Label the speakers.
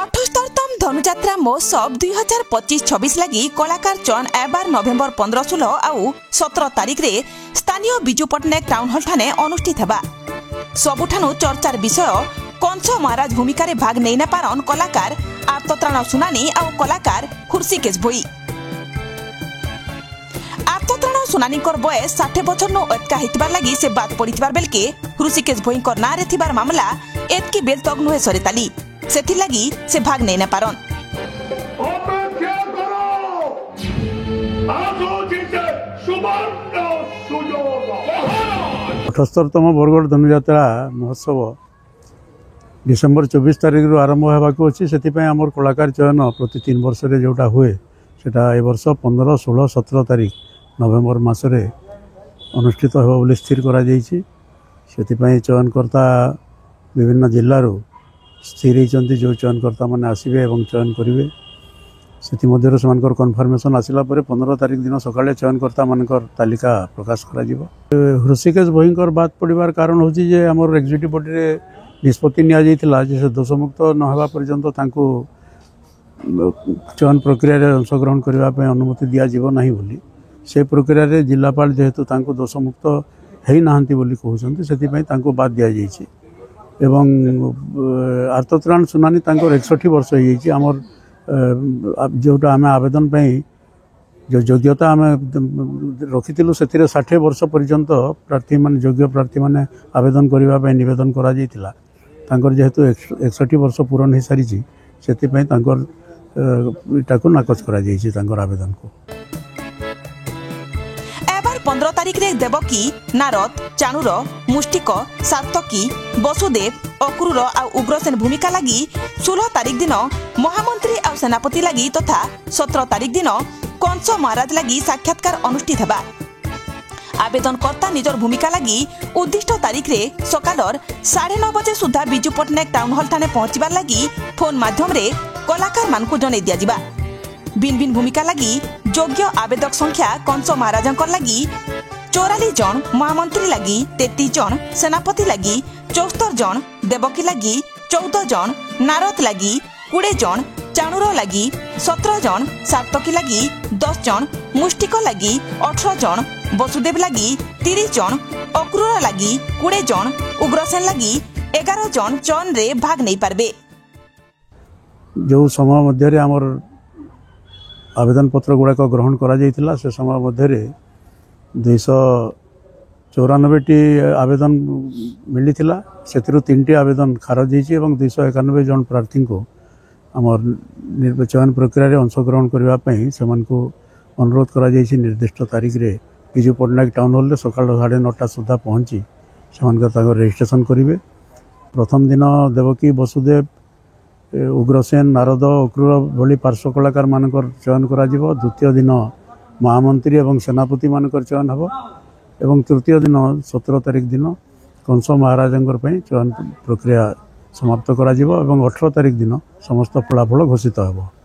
Speaker 1: अठस्तरतम धनुजात्रा महोत्सव 2025-26 लगी कलाकार चयन एबार नवेम्बर 15-16 आउ 17 तारिख रे स्थानीय बिजू पट्टनायक टाउन हॉल ठाने अनुष्ठित हेबा। सबुठानु चर्चार विषय कंस महाराज भूमिका रे भाग नै न पारन कलाकार आर्तत्राण सुनानी आउ कलाकार हृषिकेश भोई। आर्तत्राण सुनानी कर बयस 60 बछर नो अटका हितबार लगी से बात पड़ितबार बेलके हृषिकेश भोई कर नारे थिबार मामला एतकी बेल तक नुहे सरेताली सेथि लगी से भाग नै न पारन।
Speaker 2: अठस्तरतम बरगढ़ धनुजात्रा महोत्सव डिसेम्बर 24 तारिख रु आरंभ होगा अच्छी से आमर कलाकार चयन प्रति 3 वर्ष रे जोटा हुए सेटा ए वर्ष 15, 16, 17 तारिख नवेम्बर मासरे अनुष्ठित हो बोली स्थिर करा जाइछि। से चयनकर्ता विभिन्न जिल्लारू स्थिर होती जो चयनकर्ता मैंने आसबे और चयन करेंगे से कन्फर्मेशन आसला 15 तारिख दिन सकाळे चयनकर्ता मानकर तालिका प्रकाश करा जिवो। हृषिकेश भोईंकर बात पड़िबार कारण होची जे हमर एग्जीक्यूटिव बॉडी रे निष्पत्ति निया जाइथिला जे से दोषमुक्त न होबा पर्यंत तांको चयन प्रक्रिया रे अंशग्रहण करबा पे अनुमति दिया जिवो नाही बोली से प्रक्रिया रे जिल्लापाल जेहेतु तांको दोषमुक्त हेई नाहंती बोली कहउछन्ती सेति पई तांको बात दिया जाइछि एवं आर्तत्राण सुनानी तांको 61 वर्ष हो जाइछि। हमर जोटा आम आवेदन जो योग्यता आम रखी से 60 वर्ष पर्यंत प्रार्थी मान योग्य प्रार्थी मैंने आवेदन करने नवेदन कर जेहेतु 61 वर्ष पूरण हो सारी से नाकच कर आवेदन को।
Speaker 1: 15 तारिख रे देवकी, नारद, चाणूर, मुष्टिक, सातकी, वसुदेव, अक्रूर आ उग्रसेन भूमिका लगी 16 तारिख दिन महामंत्री आ सेनापति लगी तथा 17 तारिख दिन कंस महाराज लगी साक्षात्कार अनुष्ठित हेबा। आवेदनकर्ता निजर भूमिका लगी उद्दिष्ट तारिख रे सकालर 9:30 बजे सुधा बिजू पट्टनायक टाउन हॉल ठाने पहुंचबार लगी फोन माध्यम रे कलाकार मानकु जनै दिया जिबा। भिन्न भिन्न भूमिका लगी योग्य आवेदक संख्या कंस महाराजंकर लगी 44 जन, महामंत्री लगी 33 जन, सेनापति लगी 74 जन, देवकी लगी 14 जन, नारद लगी 20 जन, चाणूर लगी 17 जन, सातकी लगी 10 जन, मुष्टिक लगी 18 जन, वसुदेव लगी 30 जन, अक्रूर लगी 20 जन, उग्रसेन लगी 11 जन चयन रे भाग नहीं पारबे।
Speaker 2: जो समय मध्य आमर आवेदन पत्र गुड़ाक ग्रहण करा जाइथिला से समय मध्य 294टी आवेदन मिली से 3टी आवेदन खारज होती और 291 जन प्रार्थी को आमर चयन प्रक्रिया रे अंशग्रहण करने से अनुरोध करा जाइछि। निर्दिष्ट तारिख रे बिजू पट्टनायक टाउन हॉल सकाल 9:30 सुधा पहुँची से रजिस्ट्रेशन करेंगे। प्रथम दिन देवकी, वसुदेव, उग्रसेन, नारद, अक्रूर भली पार्श्व कलाकार मानकर चयन करा जिवो। द्वितीय दिन महामंत्री एवं सेनापति मानकर चयन हबो एवं तृतीय दिन 17 तारिख दिन कंस महाराजंकर पई चयन प्रक्रिया समाप्त करा जिवो एवं 18 तारिख दिन समस्त फलाफल घोषित हबो।